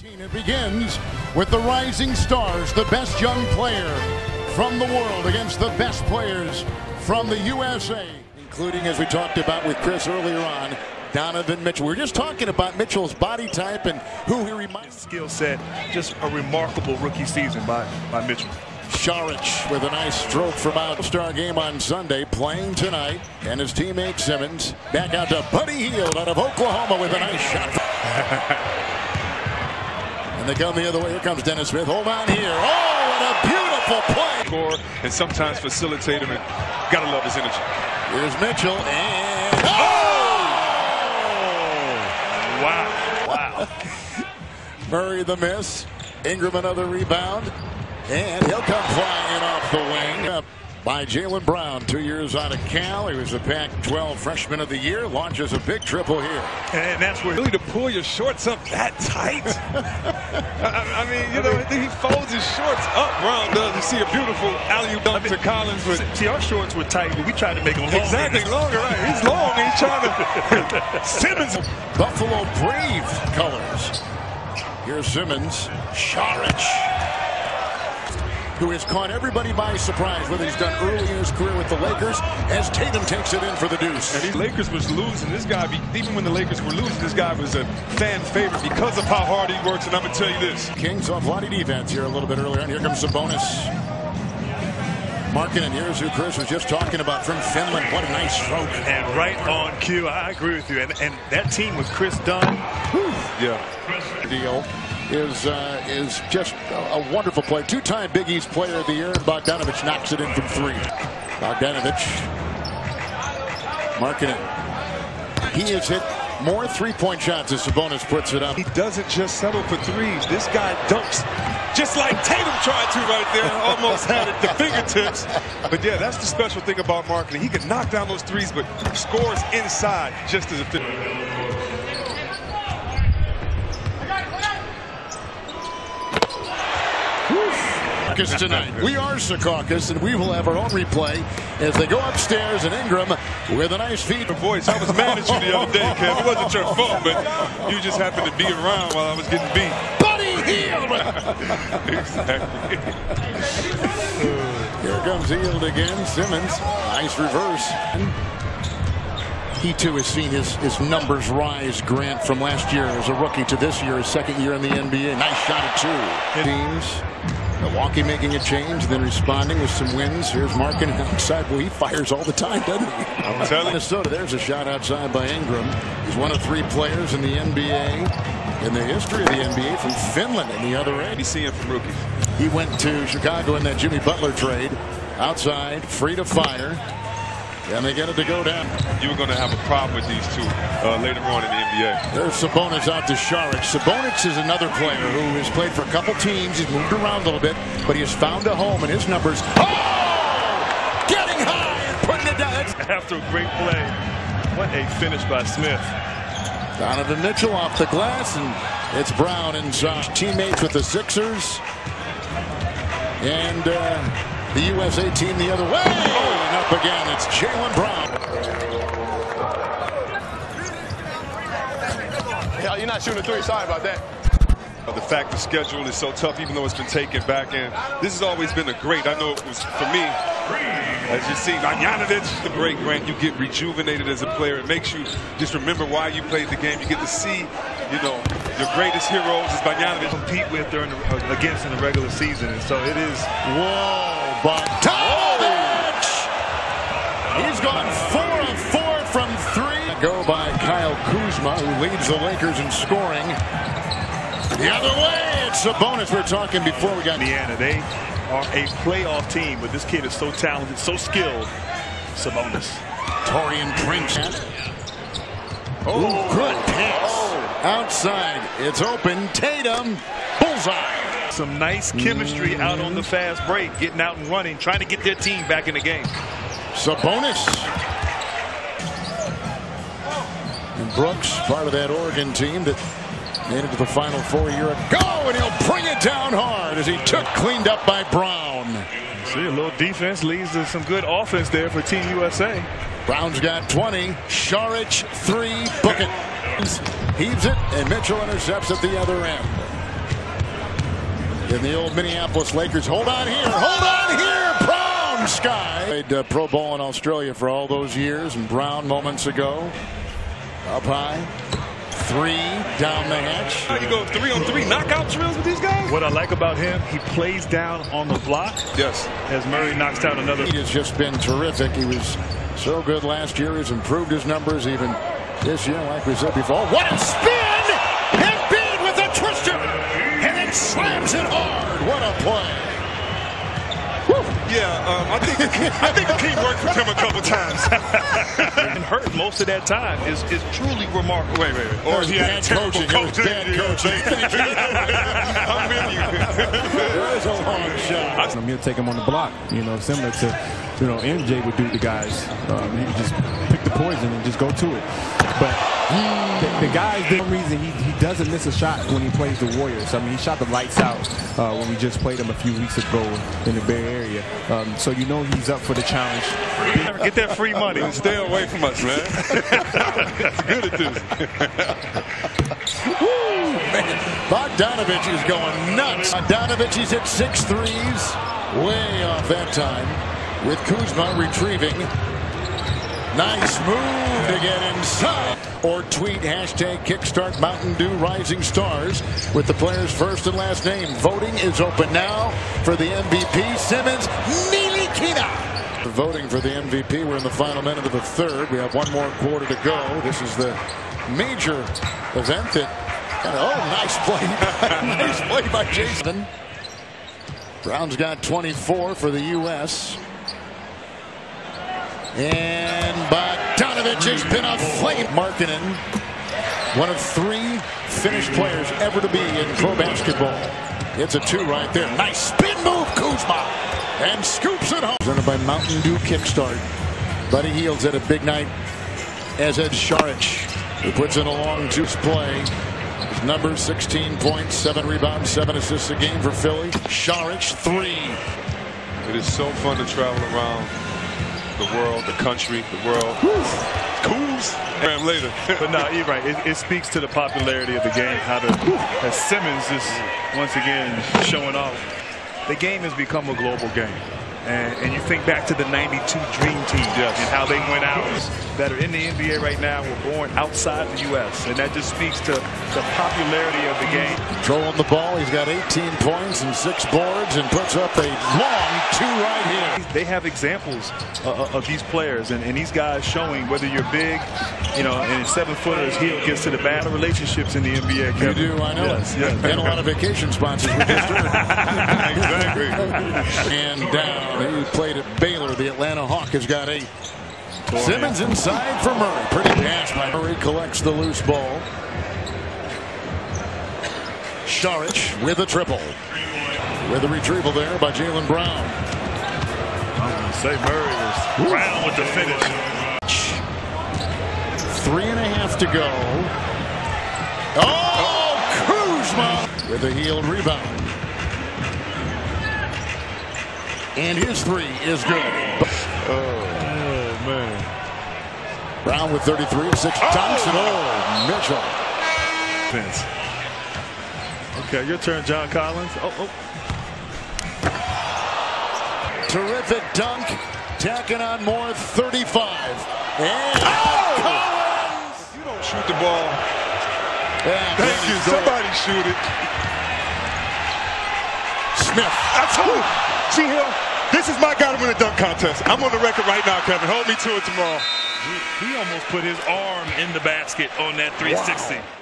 It begins with the rising stars, the best young player from the world against the best players from the USA. Including, as we talked about with Chris earlier on, Donovan Mitchell. We were just talking about Mitchell's body type and who he reminds. Skill set, just a remarkable rookie season by Mitchell. Saric with a nice stroke from All-Star game on Sunday, playing tonight. And his teammate Simmons back out to Buddy Hield out of Oklahoma with a nice shot. And they come the other way. Here comes Dennis Smith. Hold on here. Oh, what a beautiful play. Score and sometimes facilitate him, and gotta love his energy. Here's Mitchell and Wow. Murray the miss. Ingram another rebound. And he'll come flying in off the wing. Up by Jaylen Brown, 2 years out of Cal. He was the Pac-12 Freshman of the Year. Launches a big triple here. And that's where really to pull your shorts up that tight. I mean, you know, he folds his shorts up. Brown does. You see a beautiful alley-oop dunk to Collins. See, our shorts were tight, but we tried to make them longer. Exactly, longer, right? He's long. He's trying to. Simmons. Buffalo Brave colors. Here's Simmons. Saric, who has caught everybody by surprise, whether he's done early in his career with the Lakers, as Tatum takes it in for the deuce. And these Lakers was losing. This guy, even when the Lakers were losing, this guy was a fan favorite because of how hard he works. And I'm going to tell you this. Kings off lot of defense here a little bit earlier. And here comes Sabonis. Markkanen, here's who Chris was just talking about from Finland. What a nice stroke. And right on cue. I agree with you. And that team with Chris Dunn. Yeah. Deal is just a wonderful play. Two-time Big East Player of the Year. Bogdanovich knocks it in from three. Bogdanovich. Markkanen. He has hit more three-point shots as Sabonis puts it up. He doesn't just settle for threes. This guy dunks just like Tatum tried to right there. Almost had it at the fingertips. But yeah, that's the special thing about Markkanen. He can knock down those threes, but scores inside just as efficient. Tonight. We are Secaucus, and we will have our own replay as they go upstairs, and Ingram with a nice feed. Voice, I was mad at you the other day, Kev. It wasn't your fault, but you just happened to be around while I was getting beat. Buddy Hield! Exactly. Here comes Hield again. Simmons, nice reverse. He too has seen his numbers rise, Grant, from last year as a rookie to this year, his second year in the NBA. Nice shot at two. Teams. Milwaukee making a change, then responding with some wins. Here's Markkanen outside. Well, he fires all the time, doesn't he? I'm telling you. Minnesota, there's a shot outside by Ingram. He's one of three players in the NBA, in the history of the NBA, from Finland in the other end. You see him from rookies. He went to Chicago in that Jimmy Butler trade. Outside, free to fire. And they get it to go down. You were going to have a problem with these two later on in the NBA. There's Sabonis out to Saric. Sabonis is another player who has played for a couple teams. He's moved around a little bit, but he has found a home, and his numbers. Oh! Getting high and putting it down. After a great play. What a finish by Smith. Donovan Mitchell off the glass, and it's Brown and Josh. Teammates with the Sixers. And the USA team the other way. And up again, it's Jaylen Brown. You're not shooting a three. Sorry about that. The fact the schedule is so tough, even though it's been taken back in. This has always been a great. I know it was for me. As you see, Bogdanovich, the great Grant, you get rejuvenated as a player. It makes you just remember why you played the game. You get to see, you know, your greatest heroes is Bogdanovich. Compete with against in the regular season, and so it is. Whoa, Bogdanovich! He's gone 4 of 4 from 3. Go by Kyle Kuzma, who leads the Lakers in scoring. The other way, it's Sabonis. We were talking before we got Indiana. They are a playoff team, but this kid is so talented, so skilled. Sabonis. Taurean Prince. Oh, good pass. Outside, it's open. Tatum, bullseye. Some nice chemistry out on the fast break, getting out and running, trying to get their team back in the game. Sabonis. And Brooks, part of that Oregon team that made it to the Final Four a year ago, and he'll bring it down hard as he cleaned up by Brown. See, a little defense leads to some good offense there for Team USA. Brown's got 20. Saric, 3. Book it. Heaves it, and Mitchell intercepts at the other end. in the old Minneapolis Lakers. Hold on here. Hold on here. Brown Sky. Played pro ball in Australia for all those years. And Brown moments ago. Up high. Three down the hatch. You go 3-on-3 knockout drills with these guys? What I like about him, he plays down on the block. Yes. As Murray knocks down another. He has just been terrific. He was so good last year. He's improved his numbers even this year, like we said before. What a spin! Embiid with a twister! And then slams it hard. What a play. Woo. Yeah, I think the key worked for him a couple times. And hurt most of that time is truly remarkable. Wait. Or he had terrible coaching. Bad coaching. I'm with you. There's a long shot. I'm here to take him on the block, similar to, MJ would do to guys. He would just pick the poison and just go to it. But the guys, the reason he doesn't miss a shot when he plays the Warriors. I mean, he shot the lights out when we just played him a few weeks ago in the Bay Area. So he's up for the challenge. Get that free money. Stay away from us, man. It's good at this. Bogdanovich is going nuts. Bogdanovich, he's hit 6 threes. Way off that time. With Kuzma retrieving. Nice move to get inside. Or tweet hashtag Kickstart Mountain Dew Rising Stars with the players' first and last name. Voting is open now for the MVP. Simmons, Nilikina. Voting for the MVP. We're in the final minute of the third. We have one more quarter to go. This is the major event that. Nice play. Nice play by Jason. Brown's got 24 for the U.S. And Bogdanovich has been a flame. Markkanen, one of 3 Finnish players ever to be in pro basketball. It's a 2 right there. Nice spin move, Kuzma. And scoops it home. Presented by Mountain Dew Kickstart. Buddy Hield's had a big night, as Ed Šarić, who puts in a long 2 play. His numbers 16 points, 7 rebounds, 7 assists a game for Philly. Šarić 3. It is so fun to travel around the world, the country, the world. Cools. Later. But no, you're right. It speaks to the popularity of the game. As Simmons is once again showing off. The game has become a global game. And you think back to the '92 Dream Team and how they went out that are in the NBA right now were born outside the U.S. And that just speaks to the popularity of the game. Controlling the ball. He's got 18 points and 6 boards and puts up a long 2 right here. They have examples of these players and these guys showing whether you're big, and 7-footers, he gets to the battle relationships in the NBA. Kevin. You do, I know it. Yes. And a lot of vacation sponsors we just heard. Exactly. And down. He played at Baylor. The Atlanta Hawk has got 8. Simmons inside for Murray. Pretty pass by Murray. Collects the loose ball. Šarić with a triple. With a retrieval there by Jaylen Brown. I'm going to say Murray was Brown with the finish. 3.5 to go. Oh, Kuzma with a Hield rebound. And his 3 is good. Oh, man. Brown with 33, 6 dunks, and Mitchell. Vince. Okay, your turn, John Collins. Terrific dunk. Tacking on more, 35. And Collins! If you don't shoot the ball, thank you. Somebody shoot it. Smith. I told you. G-Hill, this is my guy to win a dunk contest. I'm on the record right now, Kevin. Hold me to it tomorrow. He almost put his arm in the basket on that 360. Wow.